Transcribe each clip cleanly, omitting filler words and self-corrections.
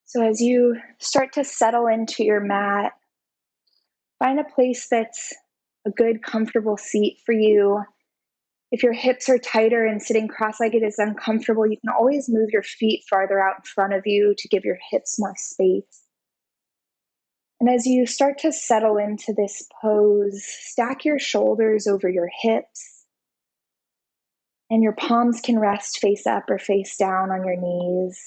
So as you start to settle into your mat, find a place that's a good, comfortable seat for you. If your hips are tighter and sitting cross-legged is uncomfortable, you can always move your feet farther out in front of you to give your hips more space. And as you start to settle into this pose, stack your shoulders over your hips, and your palms can rest face up or face down on your knees.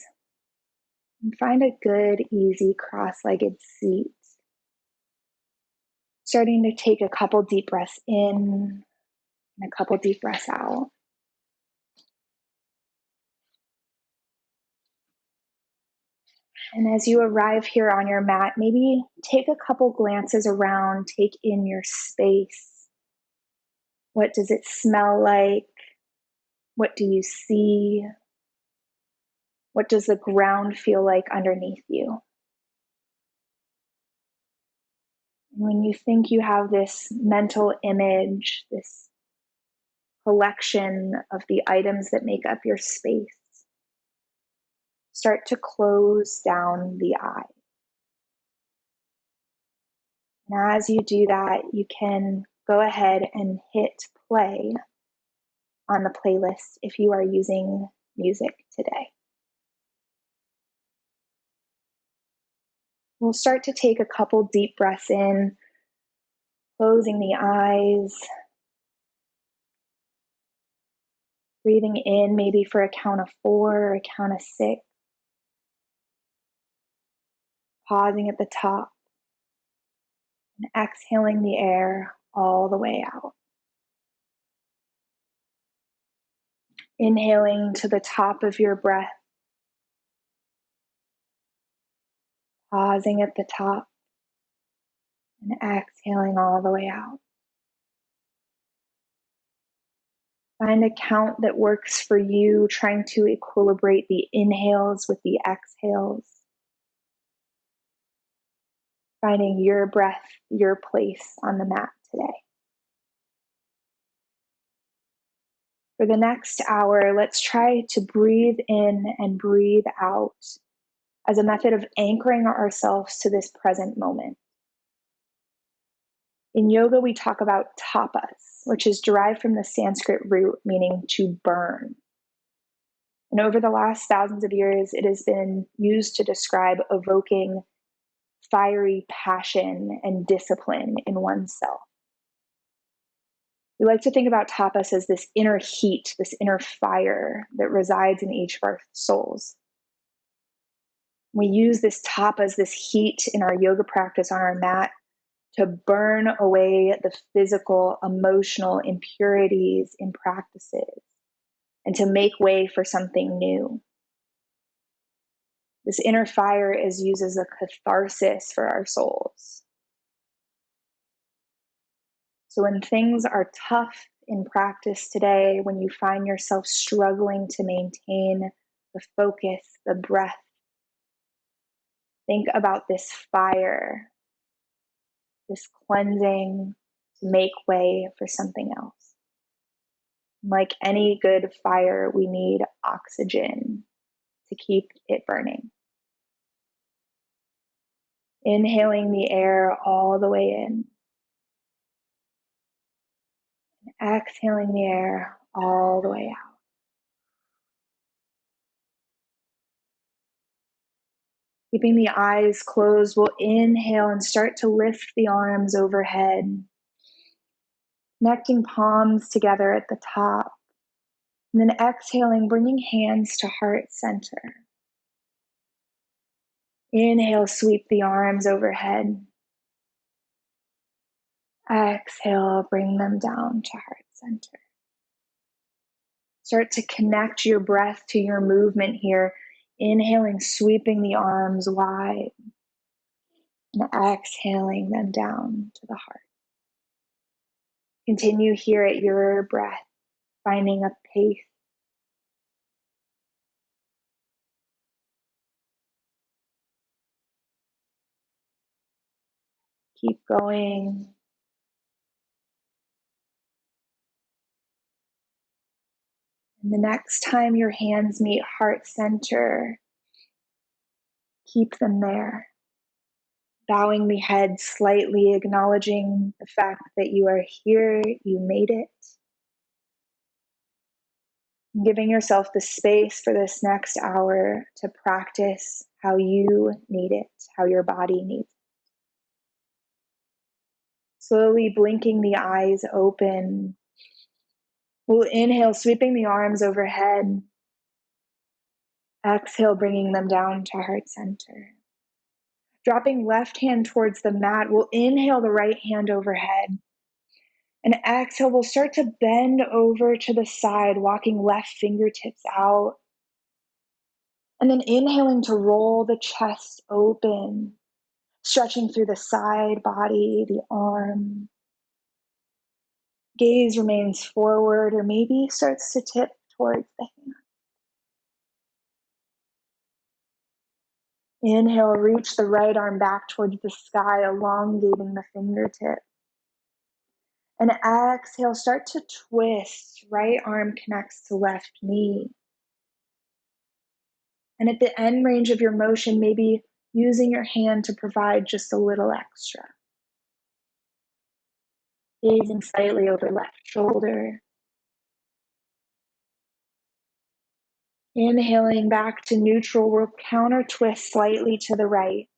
And find a good, easy, cross-legged seat. Starting to take a couple deep breaths in and a couple deep breaths out. And as you arrive here on your mat, maybe take a couple glances around, take in your space. What does it smell like? What do you see? What does the ground feel like underneath you? And when you think you have this mental image, this collection of the items that make up your space, start to close down the eye. And as you do that, you can go ahead and hit play on the playlist if you are using music today. We'll start to take a couple deep breaths in, closing the eyes, breathing in maybe for a count of 4 or a count of 6, pausing at the top, and exhaling the air all the way out. Inhaling to the top of your breath, pausing at the top, and exhaling all the way out. Find a count that works for you, trying to equilibrate the inhales with the exhales. Finding your breath, your place on the mat today. For the next hour, let's try to breathe in and breathe out as a method of anchoring ourselves to this present moment. In yoga, we talk about tapas, which is derived from the Sanskrit root meaning to burn. And over the last thousands of years, it has been used to describe evoking fiery passion and discipline in oneself. We like to think about tapas as this inner heat, this inner fire that resides in each of our souls. We use this tapas, this heat in our yoga practice on our mat to burn away the physical, emotional impurities in practices and to make way for something new. This inner fire is used as a catharsis for our souls. So when things are tough in practice today, when you find yourself struggling to maintain the focus, the breath, think about this fire, this cleansing to make way for something else. Like any good fire, we need oxygen to keep it burning. Inhaling the air all the way in. And exhaling the air all the way out. Keeping the eyes closed, we'll inhale and start to lift the arms overhead. Connecting palms together at the top. And then exhaling, bringing hands to heart center. Inhale, sweep the arms overhead. Exhale, bring them down to heart center. Start to connect your breath to your movement here. Inhaling, sweeping the arms wide. And exhaling them down to the heart. Continue here at your breath, finding a pace. Keep going. And the next time your hands meet heart center, Keep them there. Bowing the head slightly, acknowledging the fact that you are here, you made it. Giving yourself the space for this next hour to practice how you need it, how your body needs it. Slowly blinking the eyes open. We'll inhale, sweeping the arms overhead. Exhale, bringing them down to heart center. Dropping left hand towards the mat, we'll inhale the right hand overhead. And exhale, we'll start to bend over to the side, walking left fingertips out. And then inhaling to roll the chest open, stretching through the side body, the arm. Gaze remains forward or maybe starts to tip towards the hand. Inhale, reach the right arm back towards the sky, elongating the fingertip. And exhale, start to twist. Right arm connects to left knee. And at the end range of your motion, maybe using your hand to provide just a little extra. Gazing slightly over left shoulder. Inhaling back to neutral, we'll counter twist slightly to the right.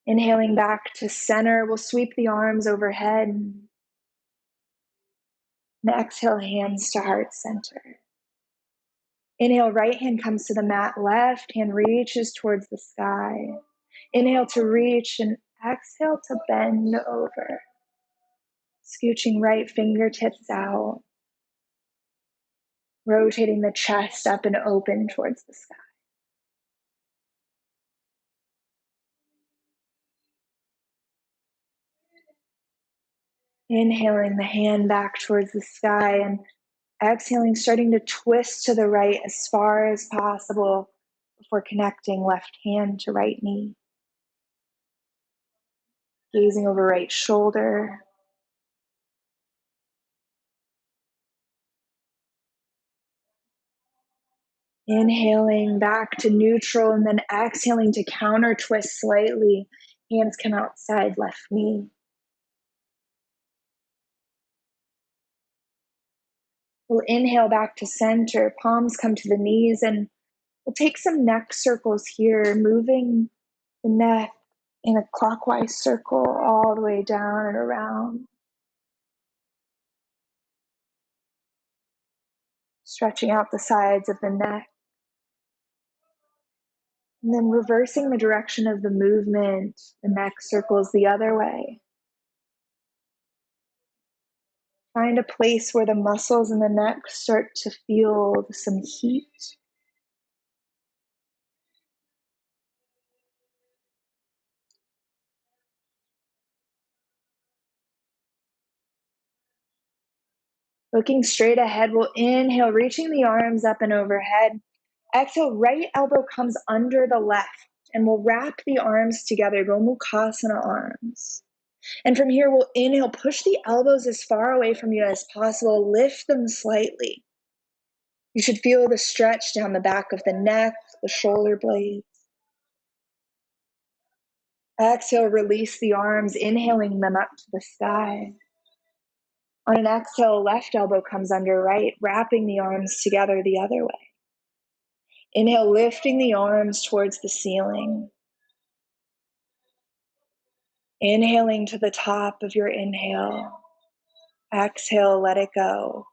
Inhaling back to center, we'll sweep the arms overhead. And exhale, hands to heart center. Inhale, right hand comes to the mat, left hand reaches towards the sky. Inhale to reach and exhale to bend over. Scooching right fingertips out. Rotating the chest up and open towards the sky. Inhaling the hand back towards the sky and exhaling, starting to twist to the right as far as possible before connecting left hand to right knee. Gazing over right shoulder. Inhaling back to neutral and then exhaling to counter twist slightly. Hands come outside left knee. We'll inhale back to center, palms come to the knees, and we'll take some neck circles here, moving the neck in a clockwise circle all the way down and around. Stretching out the sides of the neck. And then reversing the direction of the movement, the neck circles the other way. Find a place where the muscles in the neck start to feel some heat. Looking straight ahead, we'll inhale, reaching the arms up and overhead. Exhale, right elbow comes under the left, and we'll wrap the arms together, Gomukhasana arms. And from here, we'll inhale, push the elbows as far away from you as possible, lift them slightly. You should feel the stretch down the back of the neck, the shoulder blades. Exhale, release the arms, inhaling them up to the sky. On an exhale, left elbow comes under right, wrapping the arms together the other way. Inhale, lifting the arms towards the ceiling. Inhaling to the top of your inhale. Exhale, let it go.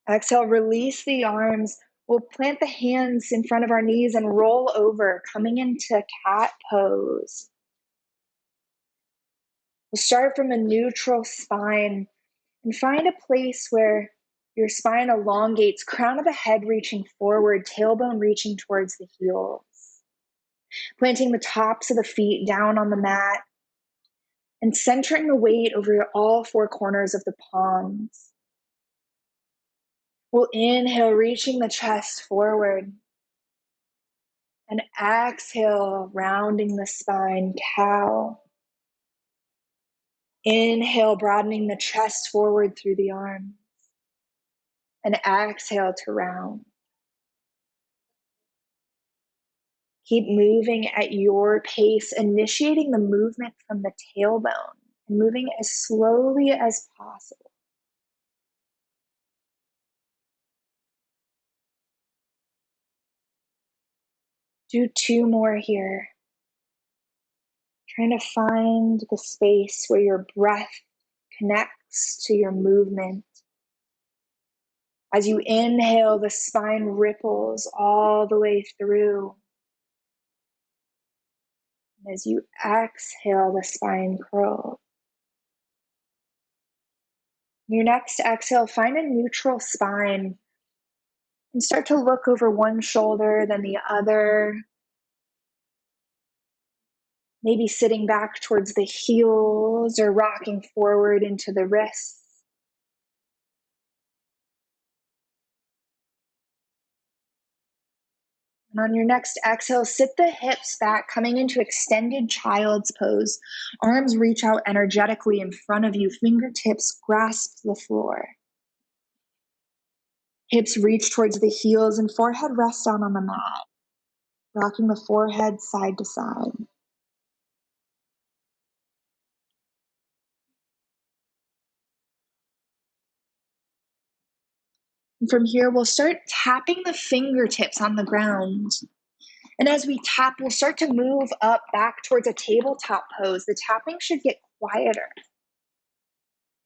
Exhale, release the arms. We'll plant the hands in front of our knees and roll over, coming into cat pose. We'll start from a neutral spine and find a place where your spine elongates, crown of the head reaching forward, tailbone reaching towards the heels. Planting the tops of the feet down on the mat and centering the weight over all four corners of the palms. We'll inhale, reaching the chest forward. And exhale, rounding the spine, cow. Inhale, broadening the chest forward through the arms. And exhale to round. Keep moving at your pace, initiating the movement from the tailbone and moving as slowly as possible. Do 2 more here. Trying to find the space where your breath connects to your movement. As you inhale, the spine ripples all the way through. And as you exhale, the spine curls. Your next exhale, find a neutral spine and start to look over one shoulder, then the other. Maybe sitting back towards the heels or rocking forward into the wrists. And on your next exhale, sit the hips back, coming into extended child's pose. Arms reach out energetically in front of you. Fingertips grasp the floor. Hips reach towards the heels and forehead rests down on the mat, rocking the forehead side to side. And from here, we'll start tapping the fingertips on the ground. And as we tap, we'll start to move up back towards a tabletop pose. The tapping should get quieter.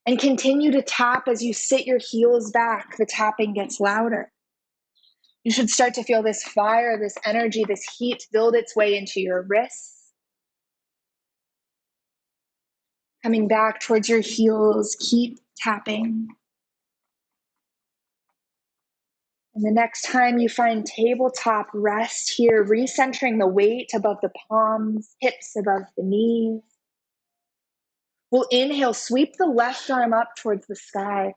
And continue to tap as you sit your heels back. The tapping gets louder. You should start to feel this fire, this energy, this heat build its way into your wrists. Coming back towards your heels, keep tapping. And the next time you find tabletop, rest here, recentering the weight above the palms, hips above the knees. We'll inhale, sweep the left arm up towards the sky.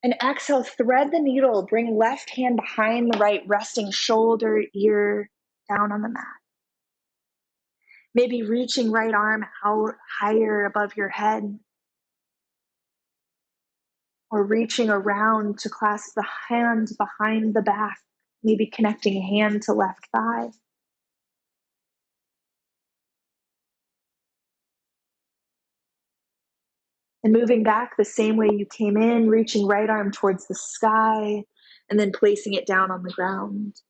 And exhale, thread the needle, bring left hand behind the right, resting shoulder, ear down on the mat. Maybe reaching right arm out higher above your head. Or reaching around to clasp the hand behind the back, maybe connecting hand to left thigh. And moving back the same way you came in, reaching right arm towards the sky, and then placing it down on the ground.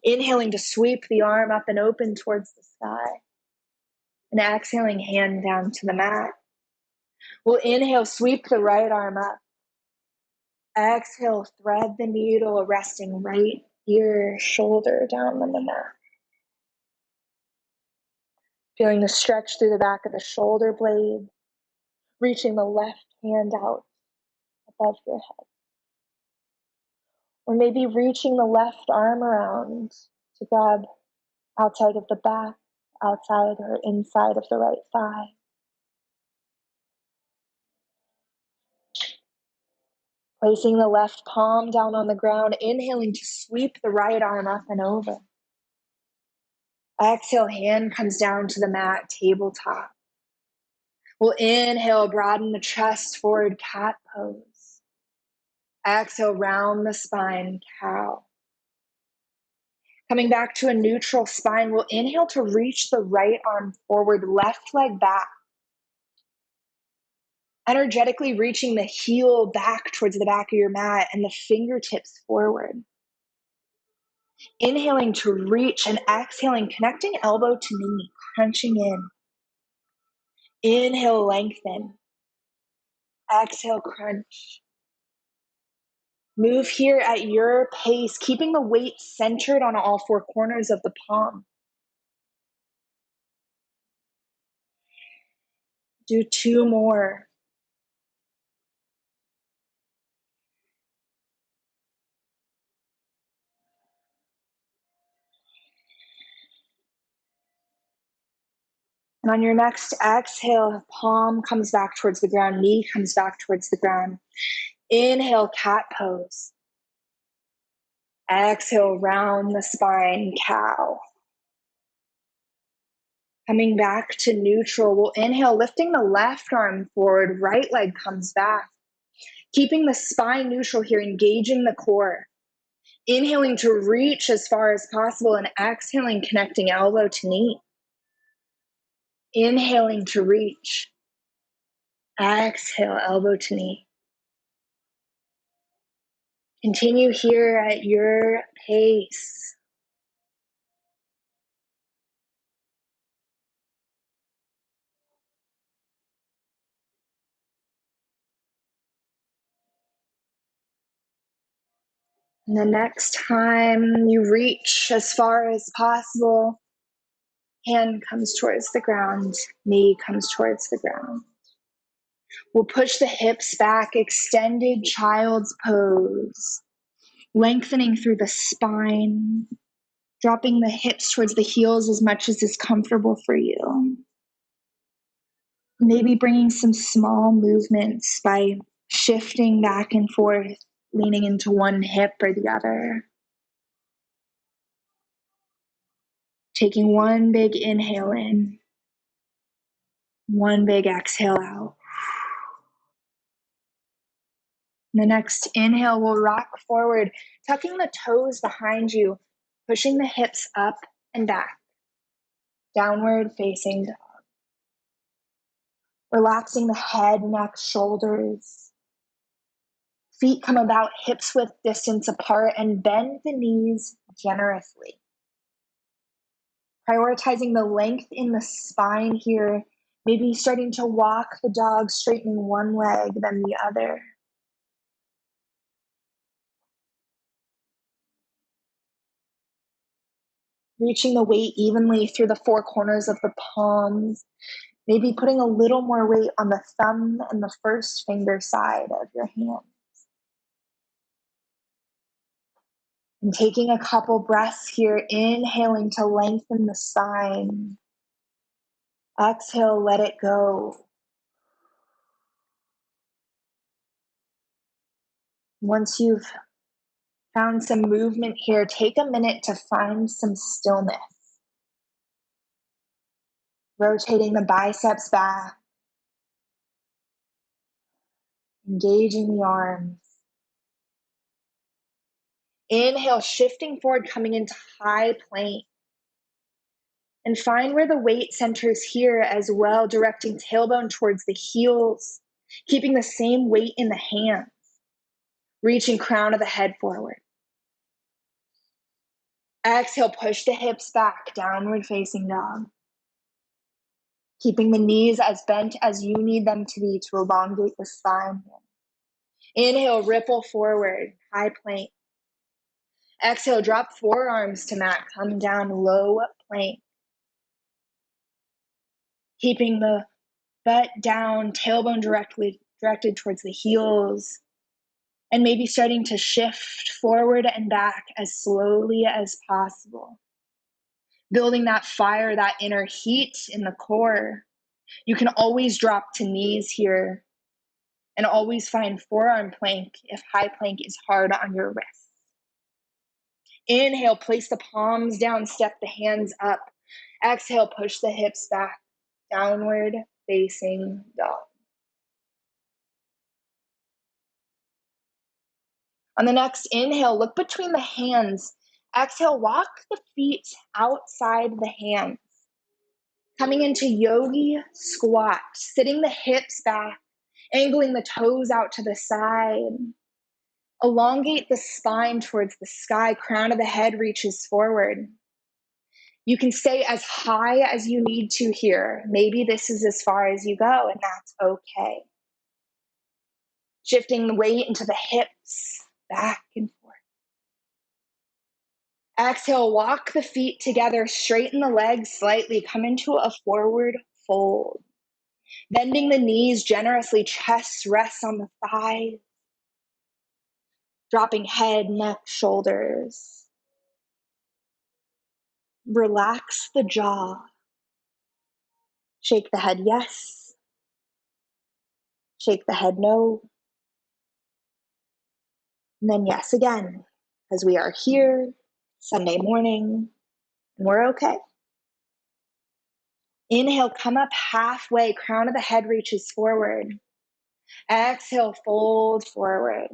Inhaling to sweep the arm up and open towards the sky. And exhaling, hand down to the mat. We'll inhale, sweep the right arm up. Exhale, thread the needle, resting right ear, shoulder down on the mat. Feeling the stretch through the back of the shoulder blade. Reaching the left hand out above your head. Or maybe reaching the left arm around to grab outside of the back, outside or inside of the right thigh. Placing the left palm down on the ground, inhaling to sweep the right arm up and over. Exhale, hand comes down to the mat, tabletop. We'll inhale, broaden the chest, forward cat pose. Exhale, round the spine, cow. Coming back to a neutral spine, we'll inhale to reach the right arm forward, left leg back. Energetically reaching the heel back towards the back of your mat and the fingertips forward. Inhaling to reach and exhaling, connecting elbow to knee, crunching in. Inhale, lengthen. Exhale, crunch. Move here at your pace, keeping the weight centered on all 4 corners of the palm. Do 2 more. And on your next exhale, palm comes back towards the ground, knee comes back towards the ground. Inhale, cat pose. Exhale, round the spine, cow. Coming back to neutral, we'll inhale, lifting the left arm forward, right leg comes back. Keeping the spine neutral here, engaging the core. Inhaling to reach as far as possible and exhaling, connecting elbow to knee. Inhaling to reach. Exhale, elbow to knee. Continue here at your pace. And the next time you reach as far as possible, hand comes towards the ground, knee comes towards the ground. We'll push the hips back, extended child's pose, lengthening through the spine, dropping the hips towards the heels as much as is comfortable for you. Maybe bringing some small movements by shifting back and forth, leaning into one hip or the other. Taking one big inhale in, one big exhale out. The next inhale will rock forward, tucking the toes behind you, pushing the hips up and back. Downward facing dog. Relaxing the head, neck, shoulders. Feet come about hips width distance apart and bend the knees generously. Prioritizing the length in the spine here. Maybe starting to walk the dog, straightening one leg, then the other. Reaching the weight evenly through the four corners of the palms. Maybe putting a little more weight on the thumb and the first finger side of your hand. And taking a couple breaths here, inhaling to lengthen the spine. Exhale, let it go. Once you've found some movement here, take a minute to find some stillness. Rotating the biceps back. Engaging the arms. Inhale, shifting forward, coming into high plank. And find where the weight centers here as well, directing tailbone towards the heels, keeping the same weight in the hands, reaching crown of the head forward. Exhale, push the hips back, downward facing dog. Keeping the knees as bent as you need them to be to elongate the spine. Inhale, ripple forward, high plank. Exhale, drop forearms to mat, come down, low plank. Keeping the butt down, tailbone directed towards the heels. And maybe starting to shift forward and back as slowly as possible. Building that fire, that inner heat in the core. You can always drop to knees here and always find forearm plank if high plank is hard on your wrists. Inhale, place the palms down, step the hands up. Exhale, push the hips back, downward facing dog. On the next inhale, look between the hands. Exhale, walk the feet outside the hands. Coming into yogi squat, sitting the hips back, angling the toes out to the side. Elongate the spine towards the sky, crown of the head reaches forward. You can stay as high as you need to here. Maybe this is as far as you go, and that's okay. Shifting the weight into the hips, back and forth. Exhale, walk the feet together, straighten the legs slightly, come into a forward fold. Bending the knees generously, chest rests on the thighs. Dropping head, neck, shoulders. Relax the jaw. Shake the head yes. Shake the head no. And then yes again, because we are here Sunday morning and we're okay. Inhale, come up halfway, crown of the head reaches forward. Exhale, fold forward.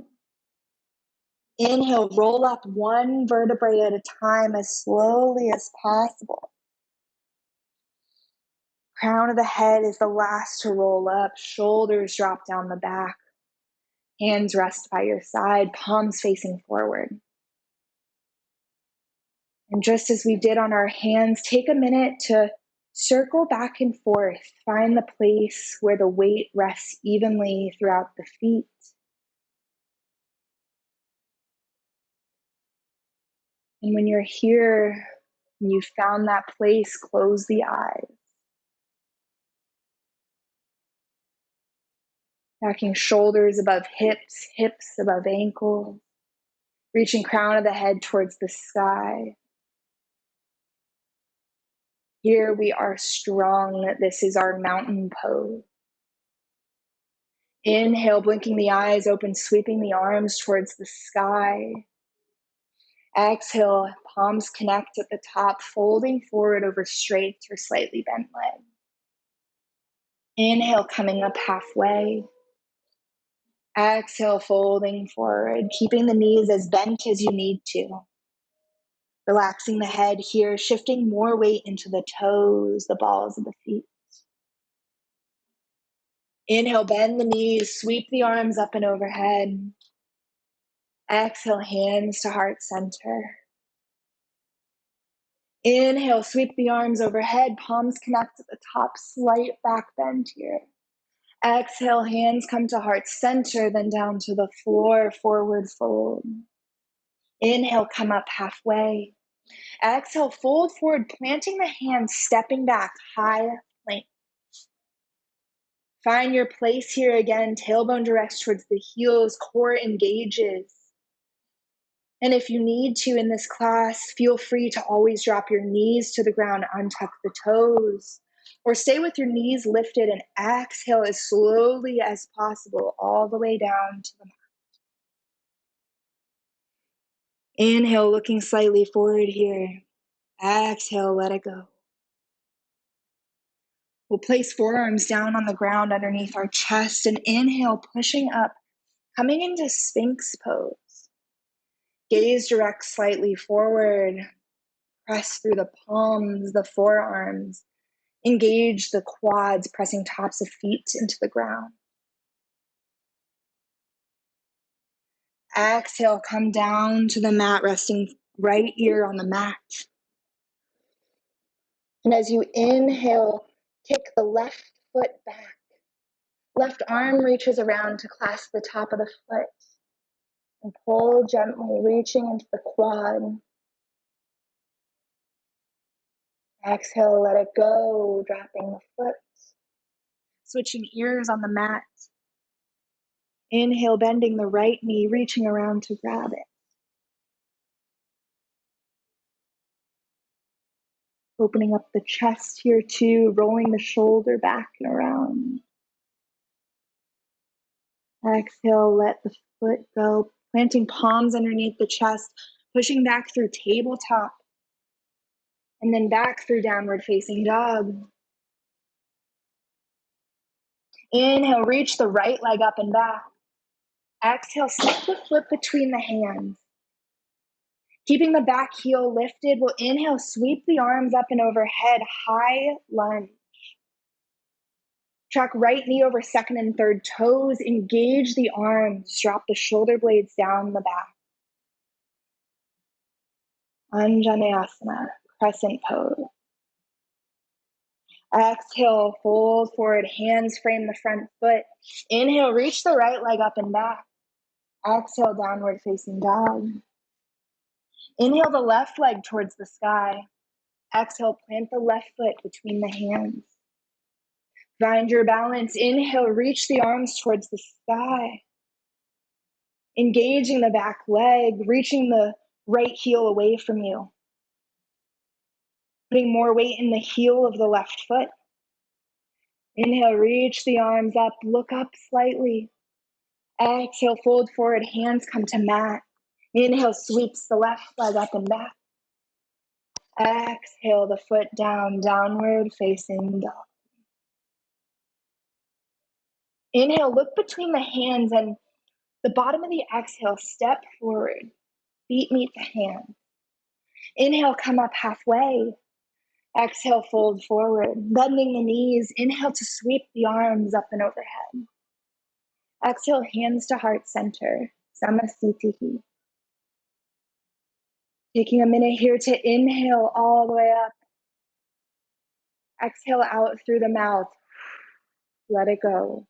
Inhale, roll up one vertebrae at a time as slowly as possible. Crown of the head is the last to roll up. Shoulders drop down the back. Hands rest by your side, palms facing forward. And just as we did on our hands, take a minute to circle back and forth. Find the place where the weight rests evenly throughout the feet. And when you're here, and you've found that place, close the eyes. Backing shoulders above hips, hips above ankles. Reaching crown of the head towards the sky. Here we are strong. This is our mountain pose. Inhale, blinking the eyes open, sweeping the arms towards the sky. Exhale, palms connect at the top, folding forward over straight or slightly bent leg. Inhale, coming up halfway. Exhale, folding forward, keeping the knees as bent as you need to. Relaxing the head here, shifting more weight into the toes, the balls of the feet. Inhale, bend the knees, sweep the arms up and overhead. Exhale, hands to heart center. Inhale, sweep the arms overhead, palms connect at the top, slight back bend here. Exhale, hands come to heart center, then down to the floor, forward fold. Inhale, come up halfway. Exhale, fold forward, planting the hands, stepping back, high plank. Find your place here again, tailbone directs towards the heels, core engages. And if you need to in this class, feel free to always drop your knees to the ground, untuck the toes, or stay with your knees lifted and exhale as slowly as possible all the way down to the mat. Inhale, looking slightly forward here. Exhale, let it go. We'll place forearms down on the ground underneath our chest and inhale, pushing up, coming into Sphinx pose. Gaze direct slightly forward. Press through the palms, the forearms. Engage the quads, pressing tops of feet into the ground. Exhale, come down to the mat, resting right ear on the mat. And as you inhale, kick the left foot back. Left arm reaches around to clasp the top of the foot. And pull gently, reaching into the quad. Exhale, let it go, dropping the foot. Switching ears on the mat. Inhale, bending the right knee, reaching around to grab it. Opening up the chest here too, rolling the shoulder back and around. Exhale, let the foot go, planting palms underneath the chest, pushing back through tabletop, and then back through downward facing dog. Inhale, reach the right leg up and back. Exhale, step the foot between the hands. Keeping the back heel lifted, we'll inhale, sweep the arms up and overhead, high lunge. Track right knee over second and third toes, engage the arms, drop the shoulder blades down the back. Anjaneyasana, crescent pose. Exhale, fold forward, hands frame the front foot. Inhale, reach the right leg up and back. Exhale, downward facing dog. Inhale the left leg towards the sky. Exhale, plant the left foot between the hands. Find your balance. Inhale, reach the arms towards the sky. Engaging the back leg, reaching the right heel away from you. Putting more weight in the heel of the left foot. Inhale, reach the arms up, look up slightly. Exhale, fold forward, hands come to mat. Inhale, sweeps the left leg up and back. Exhale the foot down, downward facing dog. Inhale, look between the hands, and the bottom of the exhale, step forward. Feet meet the hands. Inhale, come up halfway. Exhale, fold forward, bending the knees. Inhale to sweep the arms up and overhead. Exhale, hands to heart center, Samasthiti. Taking a minute here to inhale all the way up. Exhale out through the mouth. Let it go.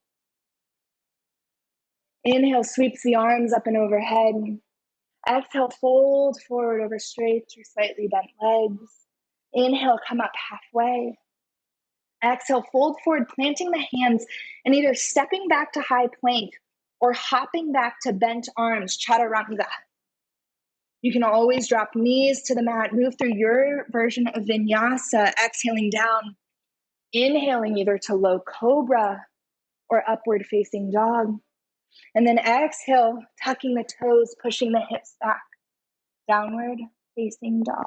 Inhale, sweeps the arms up and overhead. Exhale, fold forward over straight or slightly bent legs. Inhale, come up halfway. Exhale, fold forward, planting the hands and either stepping back to high plank or hopping back to bent arms, chaturanga. You can always drop knees to the mat, move through your version of vinyasa, exhaling down, inhaling either to low cobra or upward facing dog. And then exhale, tucking the toes, pushing the hips back, downward facing dog.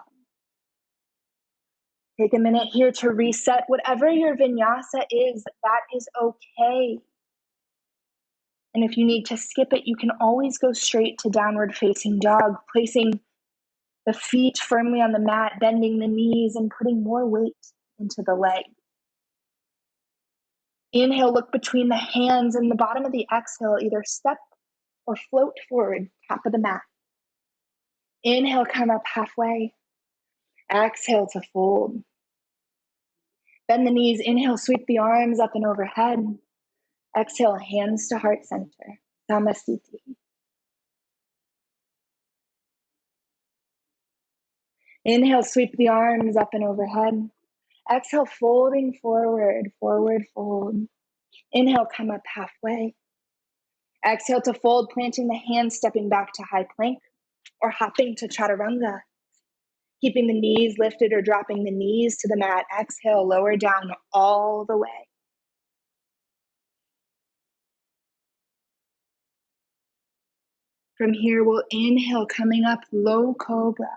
Take a minute here to reset. Whatever your vinyasa is, that is okay. And if you need to skip it, you can always go straight to downward facing dog, placing the feet firmly on the mat, bending the knees, and putting more weight into the leg. Inhale, look between the hands, and the bottom of the exhale, either step or float forward, top of the mat. Inhale, come up halfway. Exhale to fold. Bend the knees. Inhale, sweep the arms up and overhead. Exhale, hands to heart center, Samasthiti. Inhale, sweep the arms up and overhead. Exhale, folding forward, forward fold. Inhale, come up halfway. Exhale to fold, planting the hands, stepping back to high plank or hopping to chaturanga. Keeping the knees lifted or dropping the knees to the mat. Exhale, lower down all the way. From here, we'll inhale, coming up, low cobra.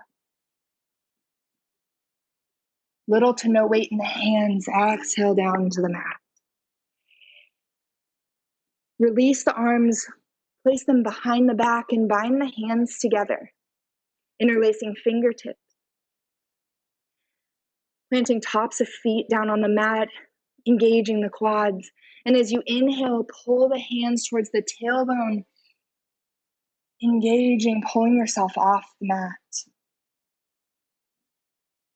Little to no weight in the hands. Exhale down to the mat. Release the arms, place them behind the back, and bind the hands together, interlacing fingertips. Planting tops of feet down on the mat, engaging the quads. And as you inhale, pull the hands towards the tailbone, engaging, pulling yourself off the mat.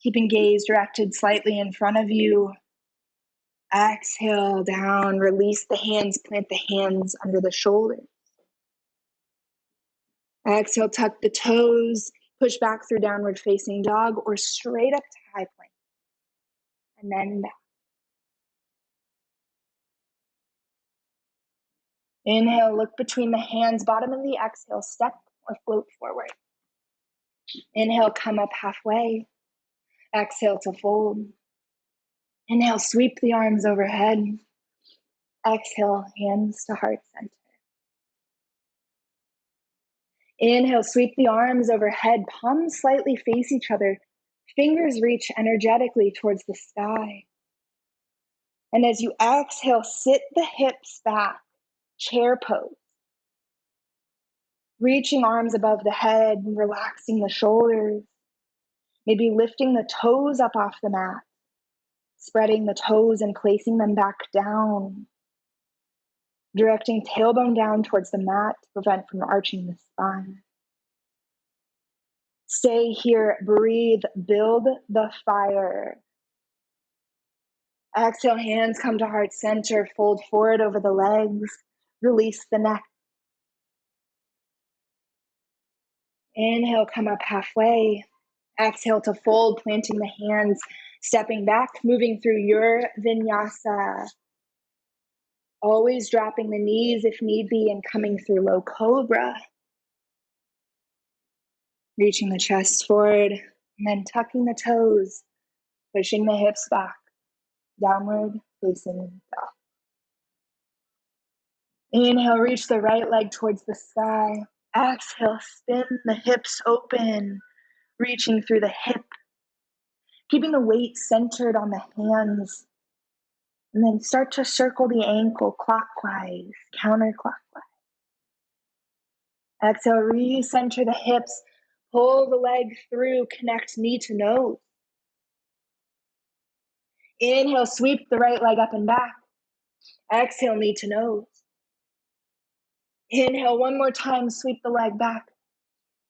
Keeping gaze directed slightly in front of you. Exhale down, release the hands, plant the hands under the shoulders. Exhale, tuck the toes, push back through downward facing dog or straight up to high plank. And then back. Inhale, look between the hands, bottom of the exhale, step or float forward. Inhale, come up halfway. Exhale to fold. Inhale, sweep the arms overhead. Exhale, hands to heart center. Inhale, sweep the arms overhead, palms slightly face each other, fingers reach energetically towards the sky. And as you exhale, sit the hips back, chair pose. Reaching arms above the head, relaxing the shoulders. Maybe lifting the toes up off the mat, spreading the toes and placing them back down. Directing tailbone down towards the mat to prevent from arching the spine. Stay here, breathe, build the fire. Exhale, hands come to heart center, fold forward over the legs, release the neck. Inhale, come up halfway. Exhale to fold, planting the hands, stepping back, moving through your vinyasa. Always dropping the knees if need be and coming through low cobra. Reaching the chest forward and then tucking the toes, pushing the hips back, downward facing dog. Inhale, reach the right leg towards the sky. Exhale, spin the hips open, reaching through the hip. keeping the weight centered on the hands. And then start to circle the ankle clockwise, counterclockwise. Exhale, recenter the hips, pull the leg through, connect knee to nose. Inhale, sweep the right leg up and back. Exhale, knee to nose. Inhale, one more time, sweep the leg back.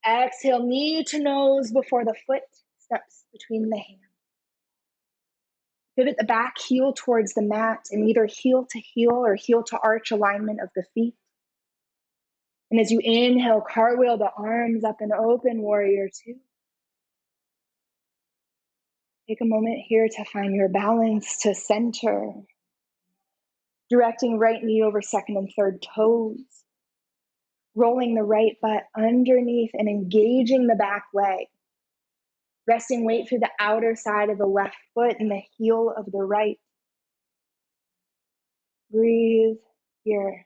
Exhale, knee to nose before the foot steps between the hands. Pivot the back heel towards the mat in either heel to heel or heel to arch alignment of the feet. And as you inhale, cartwheel the arms up and open, warrior two. Take a moment here to find your balance, to center. Directing right knee over second and third toes. Rolling the right butt underneath and engaging the back leg. Resting weight through the outer side of the left foot and the heel of the right. Breathe here.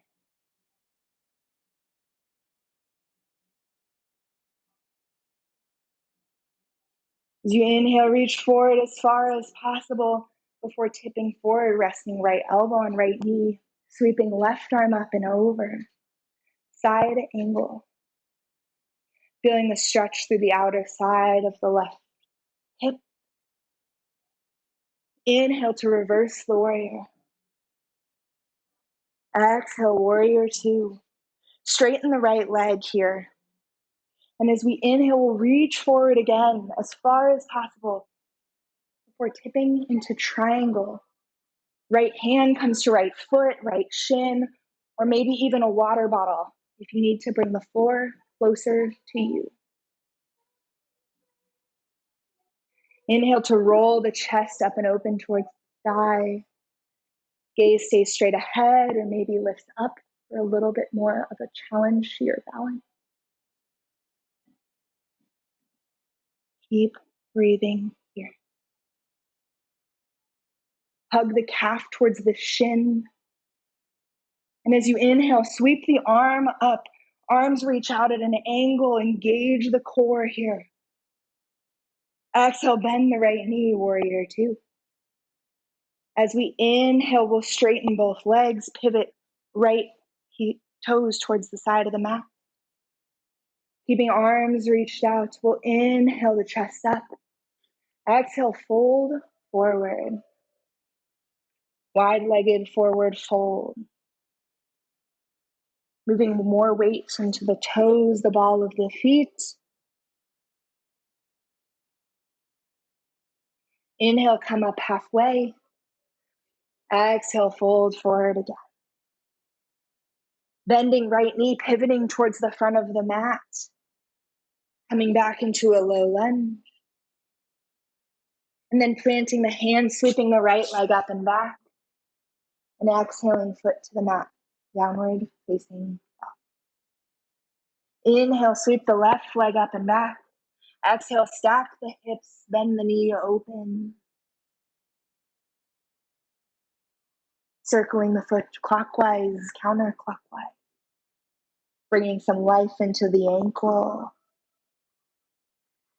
As you inhale, reach forward as far as possible before tipping forward, resting right elbow on right knee, sweeping left arm up and over. Side angle. Feeling the stretch through the outer side of the left hip. Inhale to reverse the warrior. Exhale, warrior two. Straighten the right leg here. And as we inhale, we'll reach forward again as far as possible before tipping into triangle. Right hand comes to right foot, right shin, or maybe even a water bottle if you need to bring the floor closer to you. Inhale to roll the chest up and open towards the thigh. Gaze stays straight ahead or maybe lifts up for a little bit more of a challenge to your balance. Keep breathing here. Hug the calf towards the shin. And as you inhale, sweep the arm up. Arms reach out at an angle. Engage the core here. Exhale, bend the right knee, warrior two. As we inhale, we'll straighten both legs, pivot right toes towards the side of the mat. Keeping arms reached out, we'll inhale the chest up. Exhale, fold forward. Wide-legged forward fold. Moving more weight into the toes, the ball of the feet. Inhale, come up halfway. Exhale, fold forward again. Bending right knee, pivoting towards the front of the mat. Coming back into a low lunge. And then planting the hand, sweeping the right leg up and back. And exhaling, foot to the mat, downward facing up. Inhale, sweep the left leg up and back. Exhale, stack the hips, bend the knee open. Circling the foot clockwise, counterclockwise. Bringing some life into the ankle.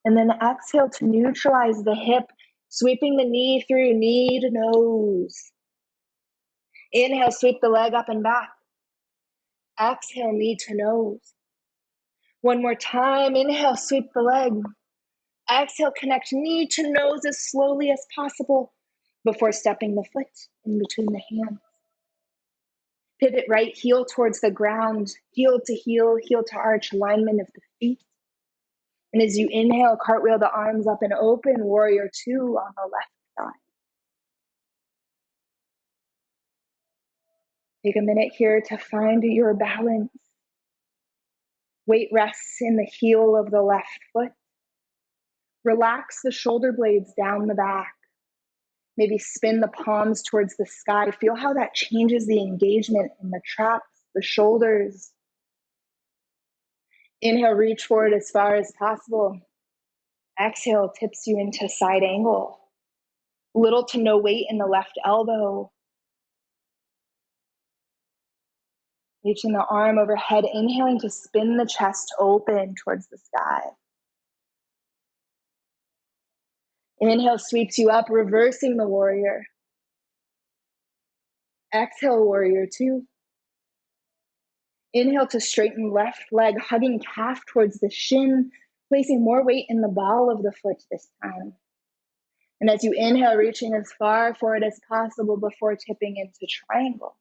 And then exhale to neutralize the hip, sweeping the knee through, knee to nose. Inhale, sweep the leg up and back. Exhale, knee to nose. One more time, inhale, sweep the leg. Exhale, connect knee to nose as slowly as possible before stepping the foot in between the hands. Pivot right heel towards the ground, heel to arch alignment of the feet. And as you inhale, cartwheel the arms up and open, warrior two on the left side. Take a minute here to find your balance. Weight rests in the heel of the left foot. Relax the shoulder blades down the back. Maybe spin the palms towards the sky. Feel how that changes the engagement in the traps, the shoulders. Inhale, reach forward as far as possible. Exhale, tips you into side angle. Little to no weight in the left elbow. Reaching the arm overhead, inhaling to spin the chest open towards the sky. Inhale sweeps you up, reversing the warrior. Exhale, warrior two. Inhale to straighten left leg, hugging calf towards the shin, placing more weight in the ball of the foot this time. And as you inhale, reaching as far forward as possible before tipping into triangle.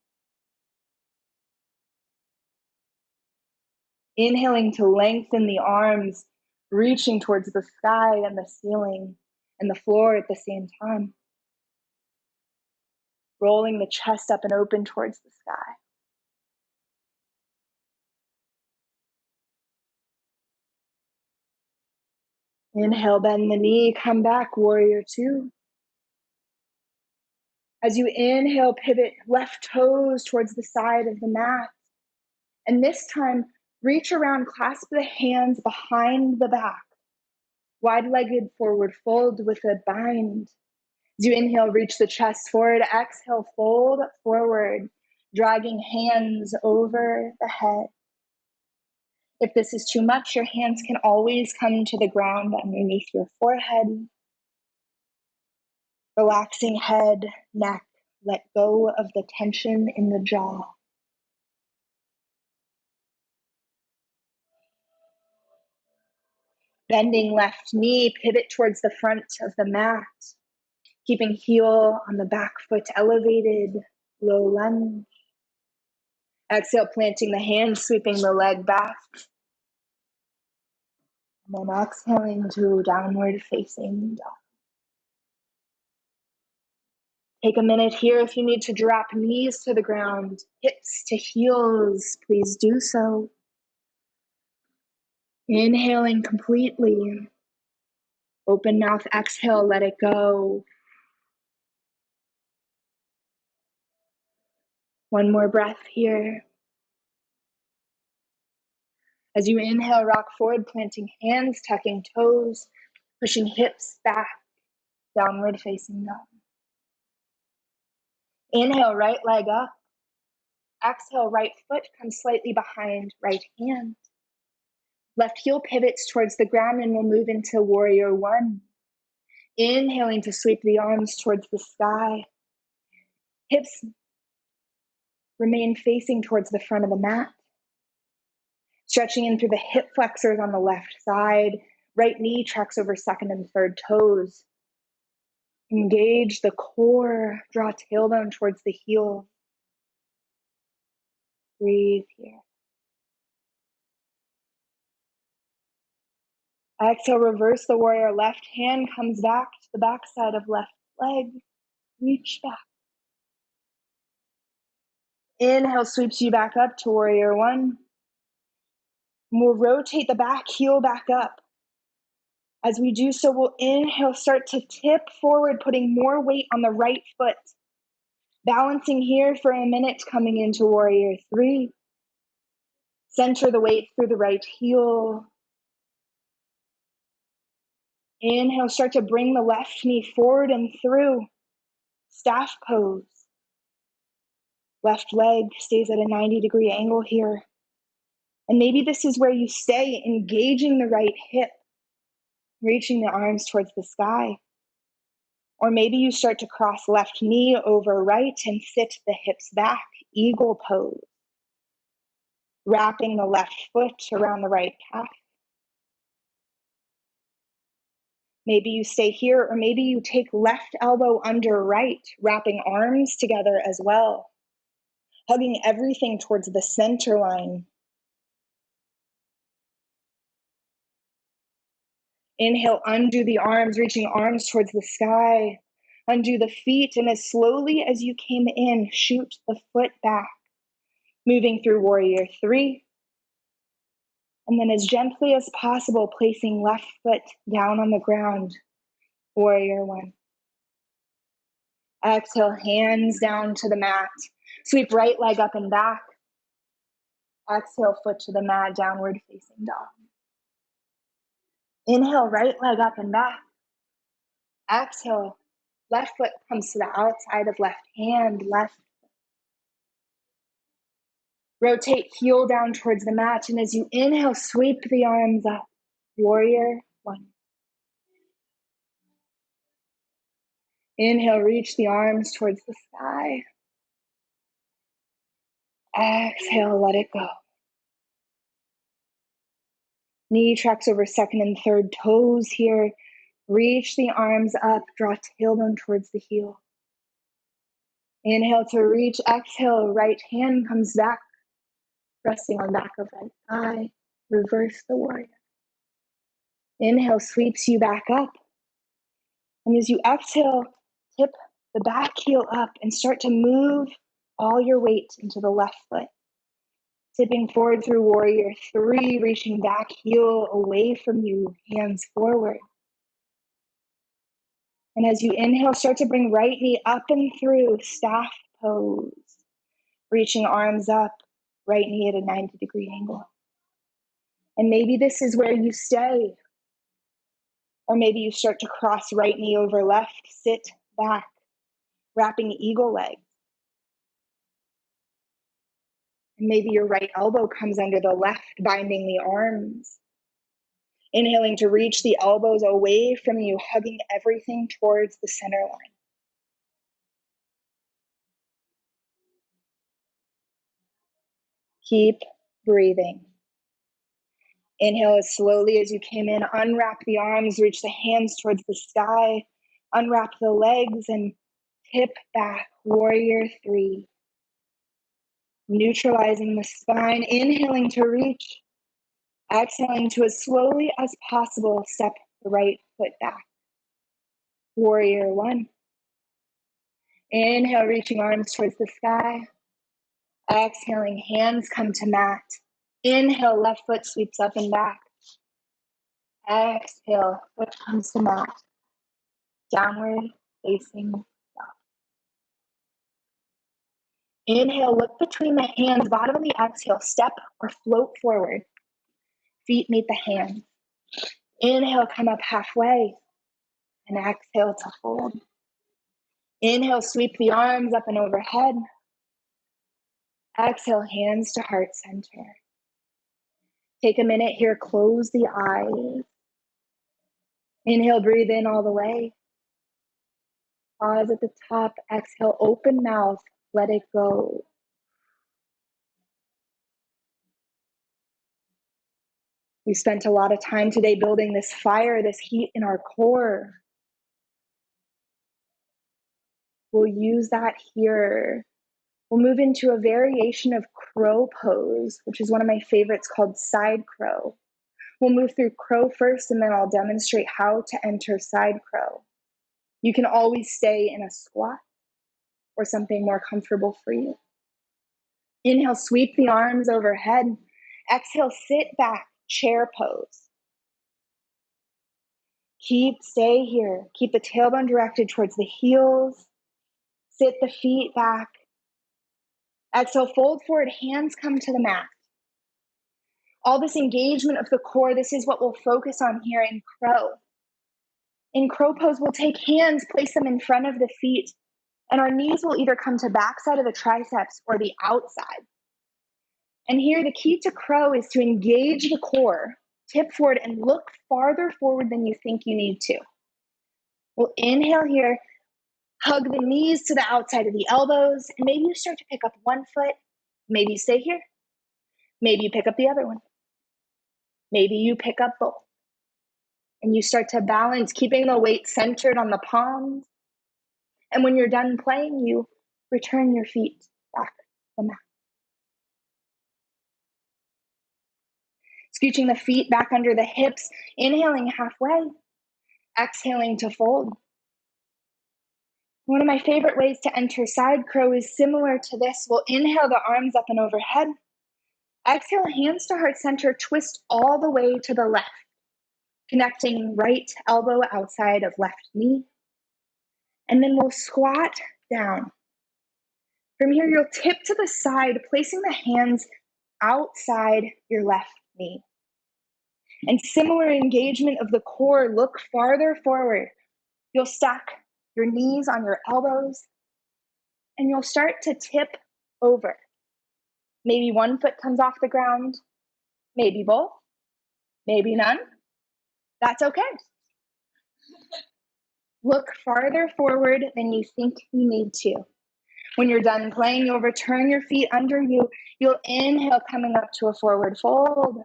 Inhaling to lengthen the arms, reaching towards the sky and the ceiling and the floor at the same time. Rolling the chest up and open towards the sky. Inhale, bend the knee, come back, warrior two. As you inhale, pivot left toes towards the side of the mat. And this time, reach around, clasp the hands behind the back. Wide-legged forward fold with a bind. As you inhale, reach the chest forward. Exhale, fold forward, dragging hands over the head. If this is too much, your hands can always come to the ground underneath your forehead. Relaxing head, neck, let go of the tension in the jaw. Bending left knee, pivot towards the front of the mat. Keeping heel on the back foot elevated, low lunge. Exhale, planting the hand, sweeping the leg back. And then exhaling to downward facing dog. Take a minute here if you need to drop knees to the ground, hips to heels, please do so. Inhaling completely. Open mouth, exhale, let it go. One more breath here. As you inhale, rock forward, planting hands, tucking toes, pushing hips back, downward facing dog. Inhale, right leg up. Exhale, right foot comes slightly behind right hand. Left heel pivots towards the ground and we'll move into warrior one. Inhaling to sweep the arms towards the sky. Hips remain facing towards the front of the mat. Stretching in through the hip flexors on the left side. Right knee tracks over second and third toes. Engage the core. Draw tailbone towards the heel. Breathe here. Exhale, reverse the warrior. Left hand comes back to the back side of left leg. Reach back. Inhale, sweeps you back up to warrior one. We'll rotate the back heel back up. As we do so, we'll inhale, start to tip forward, putting more weight on the right foot. Balancing here for a minute, coming into warrior three. Center the weight through the right heel. Inhale, start to bring the left knee forward and through. Staff pose. Left leg stays at a 90-degree angle here. And maybe this is where you stay, engaging the right hip, reaching the arms towards the sky. Or maybe you start to cross left knee over right and sit the hips back, eagle pose. Wrapping the left foot around the right calf. Maybe you stay here, or maybe you take left elbow under right, wrapping arms together as well. Hugging everything towards the center line. Inhale, undo the arms, reaching arms towards the sky. Undo the feet, and as slowly as you came in, shoot the foot back. Moving through warrior three. And then as gently as possible, placing left foot down on the ground, warrior one. Exhale, hands down to the mat. Sweep right leg up and back. Exhale, foot to the mat, downward facing dog. Inhale, right leg up and back. Exhale, left foot comes to the outside of left hand, left. Rotate heel down towards the mat, and as you inhale, sweep the arms up. Warrior one. Inhale, reach the arms towards the sky. Exhale, let it go. Knee tracks over second and third toes here. Reach the arms up, draw tailbone towards the heel. Inhale to reach, exhale, right hand comes back, resting on back of right thigh. Reverse the warrior. Inhale sweeps you back up. And as you exhale, tip the back heel up and start to move all your weight into the left foot. Tipping forward through warrior three, reaching back heel away from you, hands forward. And as you inhale, start to bring right knee up and through, staff pose. Reaching arms up, right knee at a 90-degree angle. And maybe this is where you stay. Or maybe you start to cross right knee over left, sit back, wrapping eagle leg. And maybe your right elbow comes under the left, binding the arms. Inhaling to reach the elbows away from you, hugging everything towards the center line. Keep breathing. Inhale as slowly as you came in, unwrap the arms, reach the hands towards the sky, unwrap the legs and tip back, warrior three. Neutralizing the spine, inhaling to reach, exhaling to as slowly as possible, step the right foot back. Warrior one. Inhale, reaching arms towards the sky. Exhaling, hands come to mat. Inhale, left foot sweeps up and back. Exhale, foot comes to mat. Downward facing dog. Inhale, look between the hands, bottom of the exhale, step or float forward. Feet meet the hands. Inhale, come up halfway, and exhale to fold. Inhale, sweep the arms up and overhead. Exhale, hands to heart center. Take a minute here, close the eyes. Inhale, breathe in all the way. Pause at the top, exhale, open mouth, let it go. We spent a lot of time today building this fire, this heat in our core. We'll use that here. We'll move into a variation of crow pose, which is one of my favorites called side crow. We'll move through crow first, and then I'll demonstrate how to enter side crow. You can always stay in a squat or something more comfortable for you. Inhale, sweep the arms overhead. Exhale, sit back, chair pose. Stay here. Keep the tailbone directed towards the heels. Sit the feet back. Exhale, fold forward, hands come to the mat. All this engagement of the core, this is what we'll focus on here in crow. In crow pose, we'll take hands, place them in front of the feet, and our knees will either come to backside of the triceps or the outside. And here, the key to crow is to engage the core, tip forward, and look farther forward than you think you need to. We'll inhale here, hug the knees to the outside of the elbows, and maybe you start to pick up one foot. Maybe you stay here. Maybe you pick up the other one. Maybe you pick up both. And you start to balance, keeping the weight centered on the palms. And when you're done playing, you return your feet back to the mat. Scooching the feet back under the hips, inhaling halfway, exhaling to fold. One of my favorite ways to enter side crow is similar to this. We'll inhale the arms up and overhead. Exhale, hands to heart center, twist all the way to the left, connecting right elbow outside of left knee. And then we'll squat down. From here, you'll tip to the side, placing the hands outside your left knee. And similar engagement of the core, look farther forward. You'll stack your knees on your elbows, and you'll start to tip over. Maybe one foot comes off the ground, maybe both, maybe none. That's okay. Look farther forward than you think you need to. When you're done playing, you'll return your feet under you. You'll inhale, coming up to a forward fold.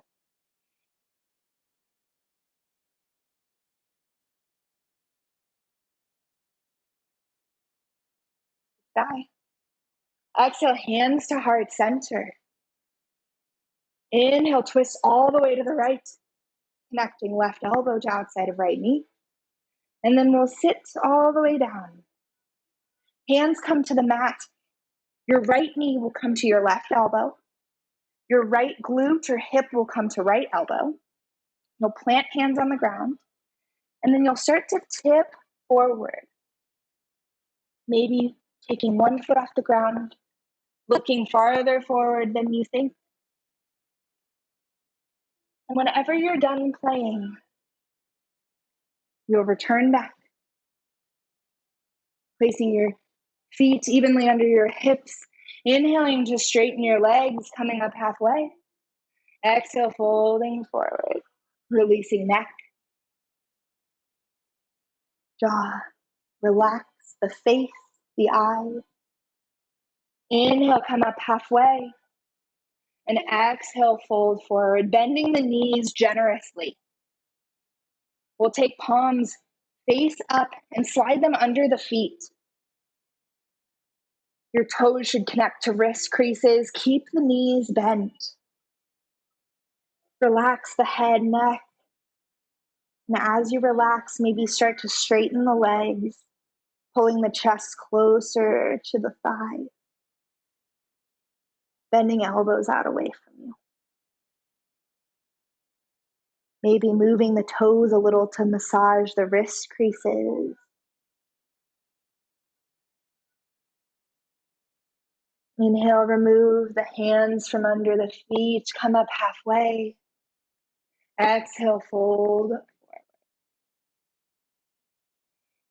Sky. Exhale, hands to heart center. Inhale, twist all the way to the right, connecting left elbow to outside of right knee. And then we'll sit all the way down. Hands come to the mat. Your right knee will come to your left elbow. Your right glute or hip will come to right elbow. You'll plant hands on the ground. And then you'll start to tip forward. Maybe taking one foot off the ground, looking farther forward than you think. And whenever you're done playing, you'll return back, placing your feet evenly under your hips, inhaling to straighten your legs, coming up halfway. Exhale, folding forward, releasing neck, jaw, relax the face, the eyes. Inhale, come up halfway. And exhale, fold forward, bending the knees generously. We'll take palms face up and slide them under the feet. Your toes should connect to wrist creases. Keep the knees bent. Relax the head, neck. And as you relax, maybe start to straighten the legs, pulling the chest closer to the thigh, bending elbows out away from you. Maybe moving the toes a little to massage the wrist creases. Inhale, remove the hands from under the feet, come up halfway. Exhale, fold.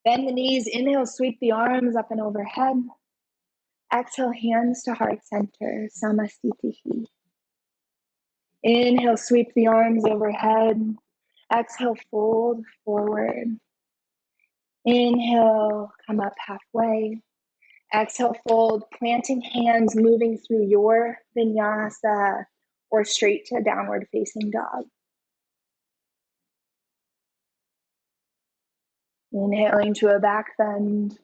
Bend the knees, inhale, sweep the arms up and overhead. Exhale, hands to heart center, Samastitihi. Inhale, sweep the arms overhead. Exhale, fold forward. Inhale, come up halfway. Exhale, fold, planting hands, moving through your vinyasa or straight to downward facing dog. Inhaling to a back bend.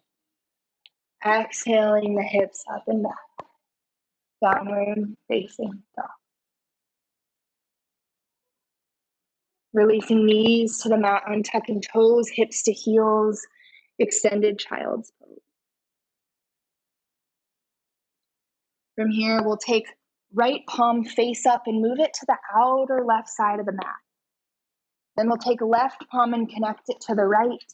Exhaling the hips up and back. Downward facing dog. Releasing knees to the mat, untucking toes, hips to heels, extended child's pose. From here, we'll take right palm face up and move it to the outer left side of the mat. Then we'll take left palm and connect it to the right.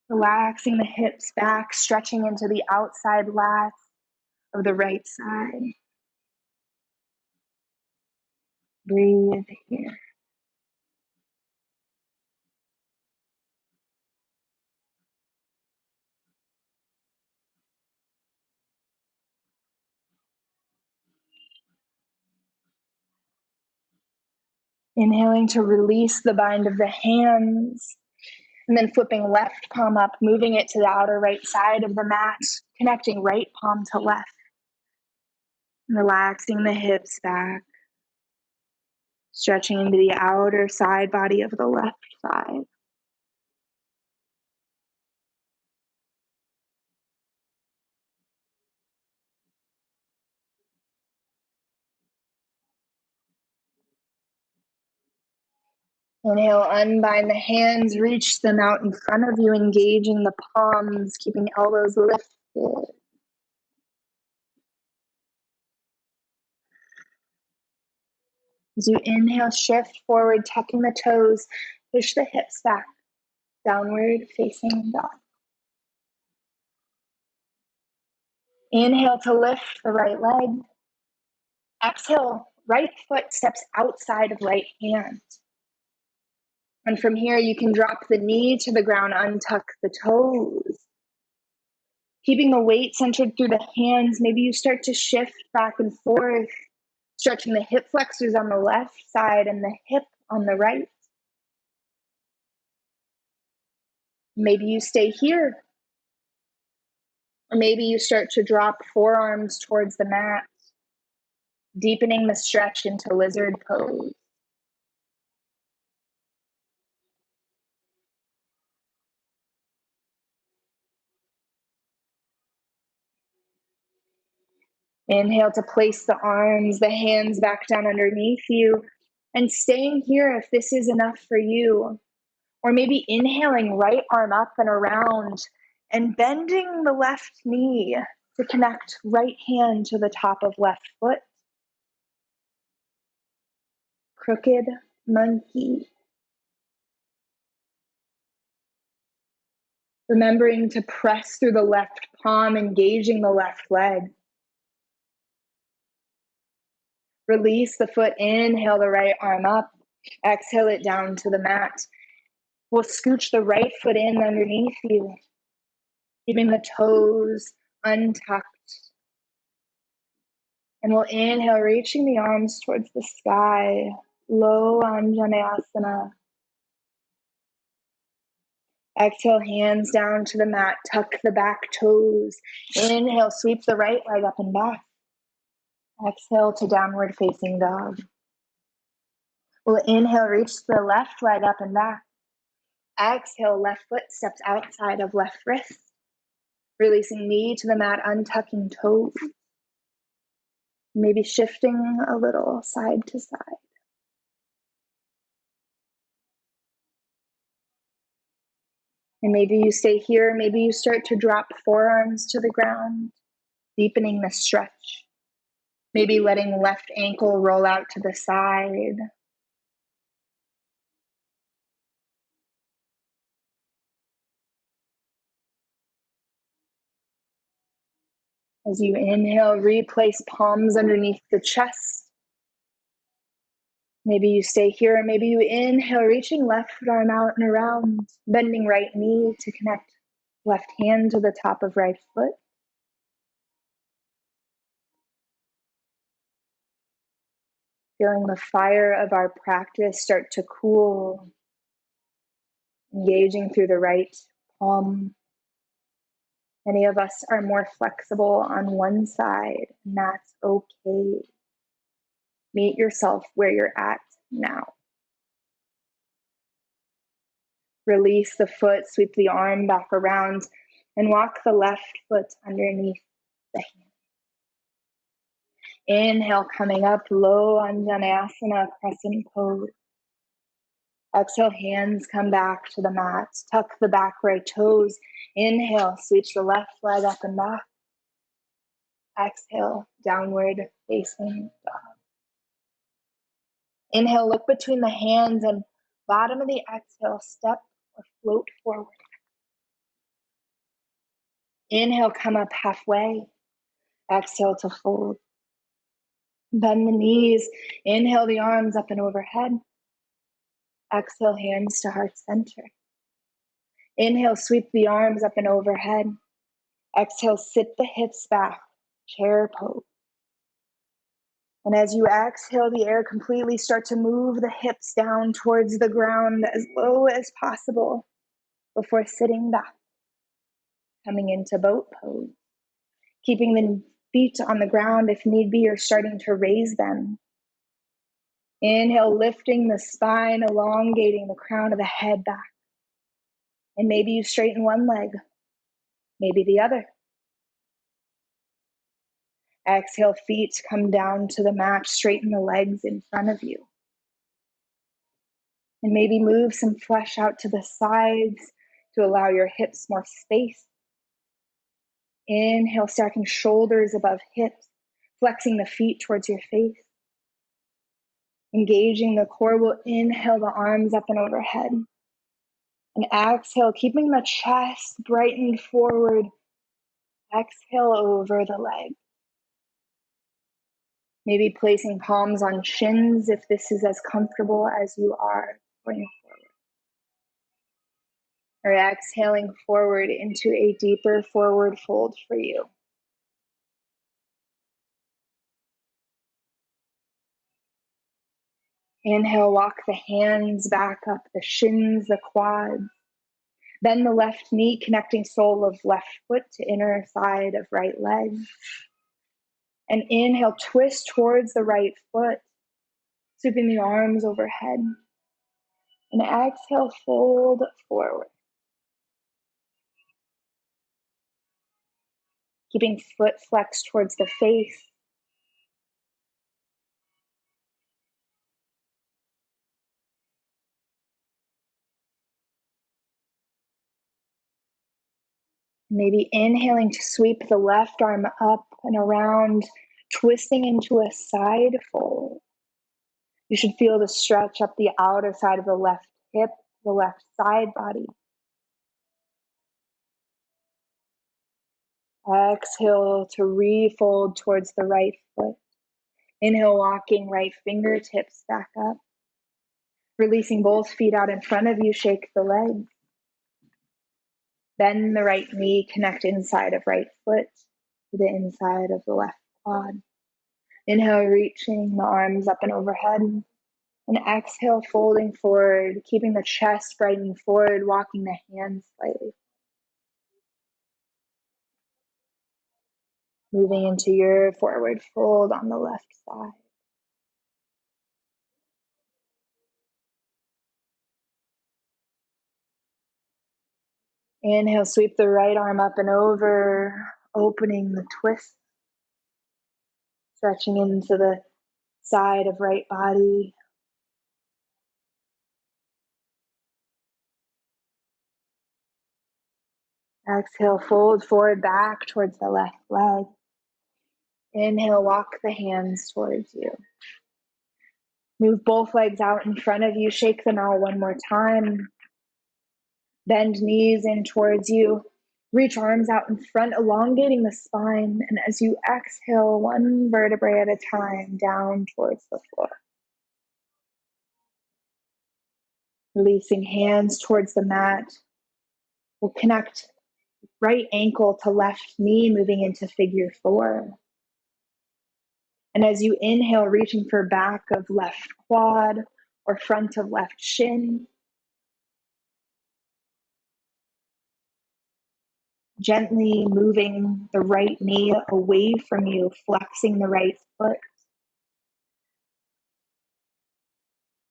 Relaxing the hips back, stretching into the outside lats of the right side. Breathe here. Inhaling to release the bind of the hands, and then flipping left palm up, moving it to the outer right side of the mat, connecting right palm to left. Relaxing the hips back, stretching into the outer side body of the left side. Inhale, unbind the hands, reach them out in front of you, engaging the palms, keeping elbows lifted. As you inhale, shift forward, tucking the toes, push the hips back, downward facing dog. Inhale to lift the right leg. Exhale, right foot steps outside of right hand. And from here, you can drop the knee to the ground, untuck the toes. Keeping the weight centered through the hands, maybe you start to shift back and forth, stretching the hip flexors on the left side and the hip on the right. Maybe you stay here. Or maybe you start to drop forearms towards the mat, deepening the stretch into lizard pose. Inhale to place the arms, the hands back down underneath you, and staying here if this is enough for you. Or maybe inhaling, right arm up and around, and bending the left knee to connect right hand to the top of left foot. Crooked monkey. Remembering to press through the left palm, engaging the left leg. Release the foot, inhale the right arm up, exhale it down to the mat. We'll scooch the right foot in underneath you, keeping the toes untucked. And we'll inhale, reaching the arms towards the sky, low Anjaneyasana. Exhale, hands down to the mat, tuck the back toes. Inhale, sweep the right leg up and back. Exhale to downward facing dog. We'll inhale, reach the left leg up and back. Exhale, left foot steps outside of left wrist. Releasing knee to the mat, untucking toes. Maybe shifting a little side to side. And maybe you stay here, maybe you start to drop forearms to the ground, deepening the stretch. Maybe letting left ankle roll out to the side. As you inhale, replace palms underneath the chest. Maybe you stay here, maybe you inhale, reaching left arm out and around, bending right knee to connect left hand to the top of right foot. Feeling the fire of our practice start to cool, engaging through the right palm. Many of us are more flexible on one side, and that's okay. Meet yourself where you're at now. Release the foot, sweep the arm back around, and walk the left foot underneath the hand. Inhale, coming up, low Anjaneyasana, crescent pose. Exhale, hands come back to the mat. Tuck the back right toes. Inhale, switch the left leg up and back. Exhale, downward facing dog. Inhale, look between the hands and bottom of the exhale, step or float forward. Inhale, come up halfway. Exhale to fold. Bend the knees. Inhale the arms up and overhead. Exhale, hands to heart center. Inhale, sweep the arms up and overhead. Exhale, sit the hips back, chair pose. And as you exhale the air completely, start to move the hips down towards the ground as low as possible before sitting back, coming into boat pose. Keeping the feet on the ground if need be, or starting to raise them. Inhale, lifting the spine, elongating the crown of the head back. And maybe you straighten one leg, maybe the other. Exhale, feet come down to the mat, straighten the legs in front of you. And maybe move some flesh out to the sides to allow your hips more space. Inhale, stacking shoulders above hips, flexing the feet towards your face. Engaging the core, we'll inhale the arms up and overhead. And exhale, keeping the chest brightened forward. Exhale over the leg. Maybe placing palms on shins if this is as comfortable as you are going forward. Or exhaling forward into a deeper forward fold for you. Inhale, walk the hands back up, the shins, the quads. Then the left knee connecting sole of left foot to inner side of right leg. And inhale, twist towards the right foot, sweeping the arms overhead. And exhale, fold forward. Keeping foot flexed towards the face. Maybe inhaling to sweep the left arm up and around, twisting into a side fold. You should feel the stretch up the outer side of the left hip, the left side body. Exhale to refold towards the right foot. Inhale, walking right fingertips back up. Releasing both feet out in front of you, shake the legs. Bend the right knee, connect inside of right foot to the inside of the left quad. Inhale, reaching the arms up and overhead. And exhale, folding forward, keeping the chest brightening forward, walking the hands slightly. Moving into your forward fold on the left side. Inhale, sweep the right arm up and over, opening the twist. Stretching into the side of right body. Exhale, fold forward back towards the left leg. Inhale, walk the hands towards you. Move both legs out in front of you. Shake them out one more time. Bend knees in towards you. Reach arms out in front, elongating the spine. And as you exhale, one vertebrae at a time, down towards the floor. Releasing hands towards the mat. We'll connect right ankle to left knee, moving into figure four. And as you inhale, reaching for back of left quad or front of left shin. Gently moving the right knee away from you, flexing the right foot.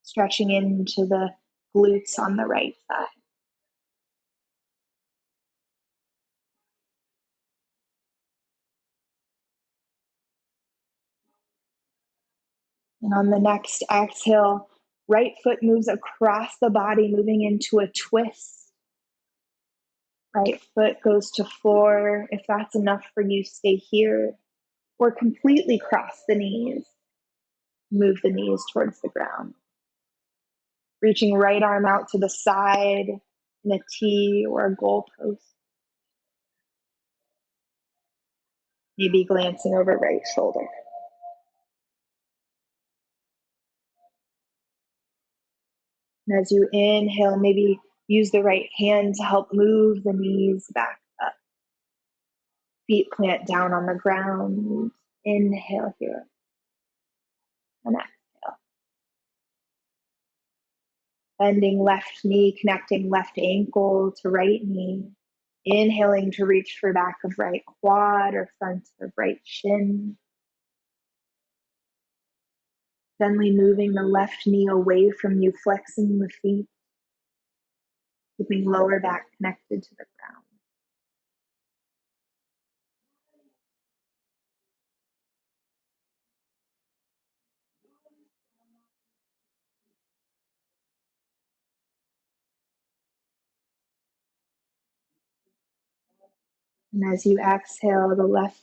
Stretching into the glutes on the right side. And on the next exhale, right foot moves across the body, moving into a twist. Right foot goes to floor. If that's enough for you, stay here. Or completely cross the knees. Move the knees towards the ground. Reaching right arm out to the side in a T or a goalpost. Maybe glancing over right shoulder. And as you inhale, maybe use the right hand to help move the knees back up. Feet plant down on the ground. Inhale here. And exhale. Bending left knee, connecting left ankle to right knee. Inhaling to reach for back of right quad or front of right shin. Gently moving the left knee away from you, flexing the feet. Keeping lower back connected to the ground. And as you exhale, the left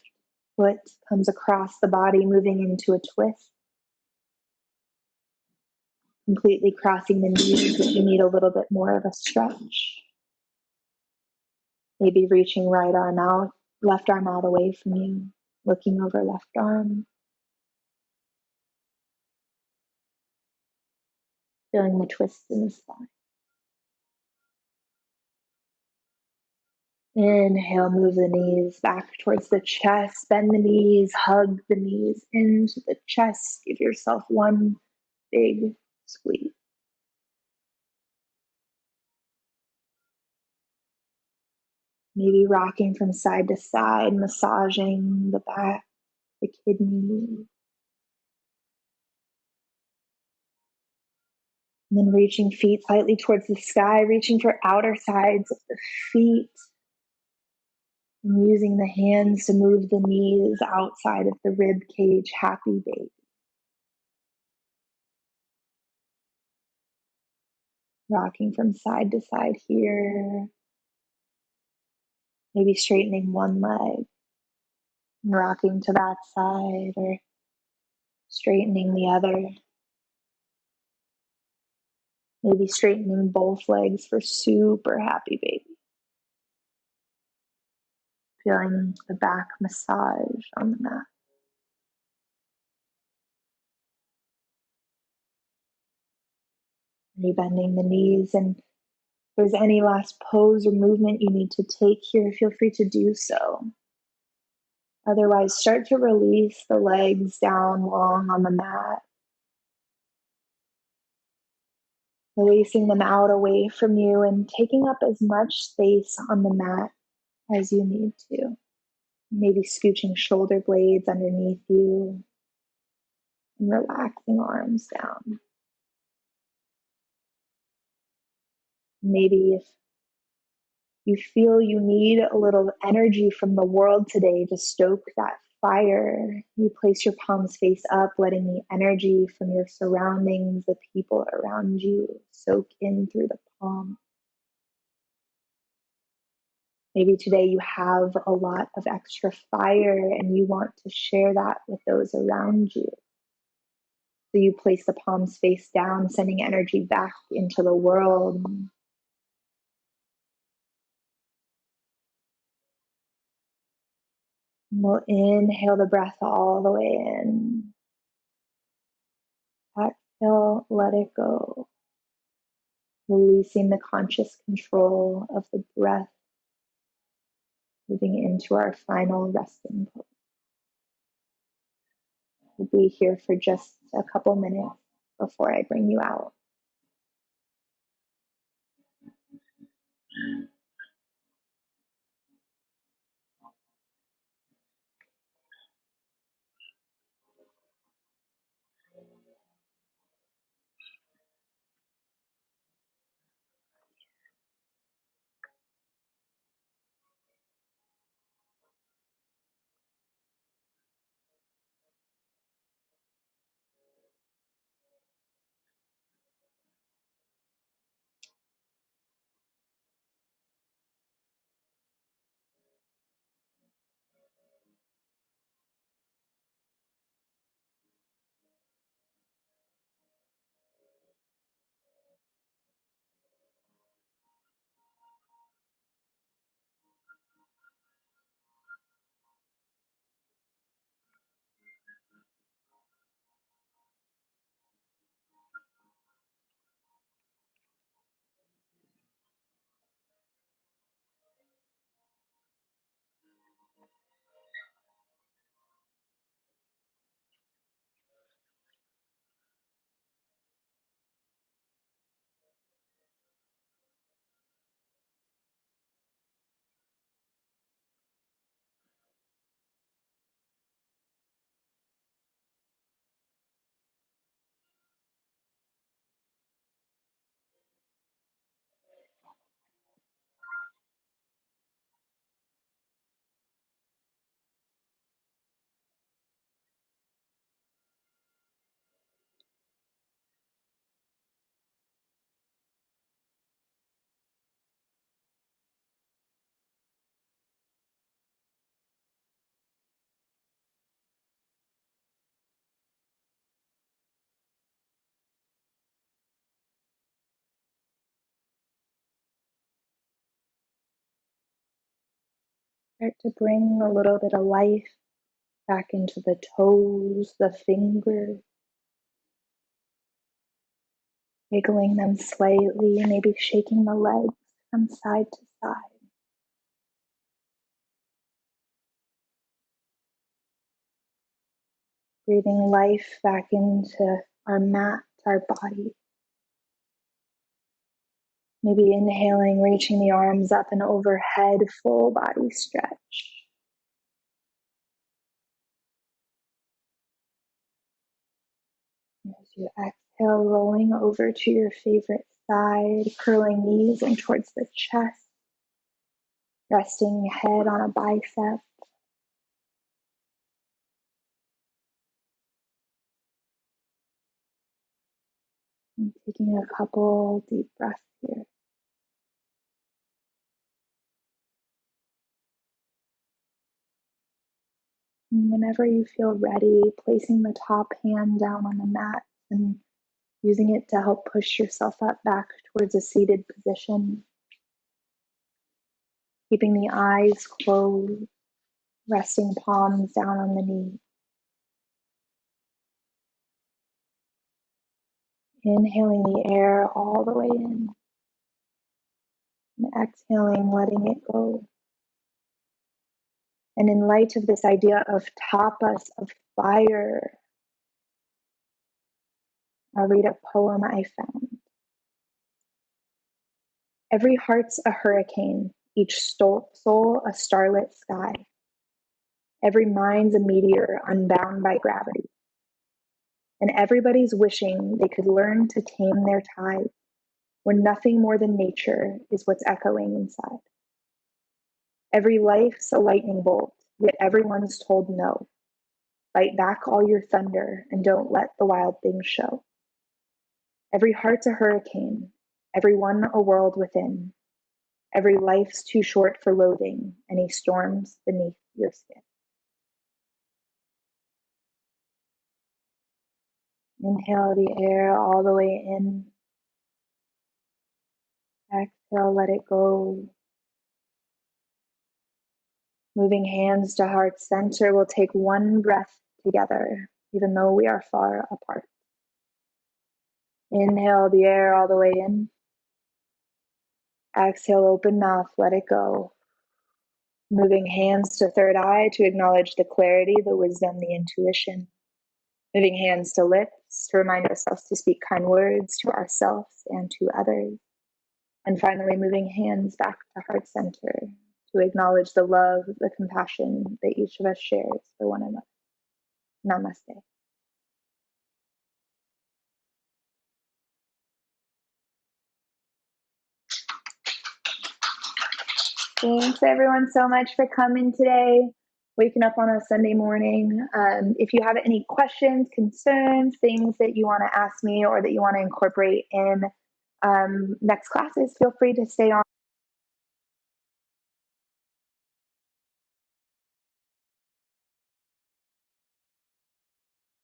foot comes across the body, moving into a twist. Completely crossing the knees if you need a little bit more of a stretch. Maybe reaching right arm out, left arm out away from you, looking over left arm. Feeling the twist in the spine. Inhale, move the knees back towards the chest. Bend the knees, hug the knees into the chest. Give yourself one big squeeze. Maybe rocking from side to side, massaging the back, the kidneys. And then reaching feet slightly towards the sky, reaching for outer sides of the feet. And using the hands to move the knees outside of the rib cage, happy baby. Rocking from side to side here. Maybe straightening one leg, and rocking to that side, or straightening the other. Maybe straightening both legs for super happy baby. Feeling the back massage on the mat. Rebending the knees, and if there's any last pose or movement you need to take here, feel free to do so. Otherwise, start to release the legs down long on the mat. Releasing them out away from you and taking up as much space on the mat as you need to. Maybe scooching shoulder blades underneath you and relaxing arms down. Maybe if you feel you need a little energy from the world today to stoke that fire, you place your palms face up, letting the energy from your surroundings, the people around you, soak in through the palm. Maybe today you have a lot of extra fire and you want to share that with those around you. So you place the palms face down, sending energy back into the world. We'll inhale the breath all the way in. Exhale, let it go. Releasing the conscious control of the breath, moving into our final resting pose. We'll be here for just a couple minutes before I bring you out. Start to bring a little bit of life back into the toes, the fingers, wiggling them slightly, maybe shaking the legs from side to side. Breathing life back into our mat, our body. Maybe inhaling, reaching the arms up and overhead, full body stretch. As you exhale, rolling over to your favorite side, curling knees in towards the chest, resting head on a bicep. And taking a couple deep breaths here. And whenever you feel ready, placing the top hand down on the mat and using it to help push yourself up back towards a seated position. Keeping the eyes closed, resting palms down on the knee. Inhaling the air all the way in. And exhaling, letting it go. And in light of this idea of tapas, of fire, I'll read a poem I found. Every heart's a hurricane, each soul a starlit sky. Every mind's a meteor unbound by gravity. And everybody's wishing they could learn to tame their tide when nothing more than nature is what's echoing inside. Every life's a lightning bolt, yet everyone's told no. Fight back all your thunder and don't let the wild things show. Every heart's a hurricane, every one a world within. Every life's too short for loathing any storms beneath your skin. Inhale the air all the way in. Exhale, let it go. Moving hands to heart center, we'll take one breath together, even though we are far apart. Inhale the air all the way in. Exhale, open mouth, let it go. Moving hands to third eye to acknowledge the clarity, the wisdom, the intuition. Moving hands to lips to remind ourselves to speak kind words to ourselves and to others. And finally, moving hands back to heart center to acknowledge the love, the compassion that each of us shares for one another. Namaste. Thanks everyone so much for coming today, waking up on a Sunday morning. If you have any questions, concerns, things that you want to ask me or that you want to incorporate in next classes, feel free to stay on.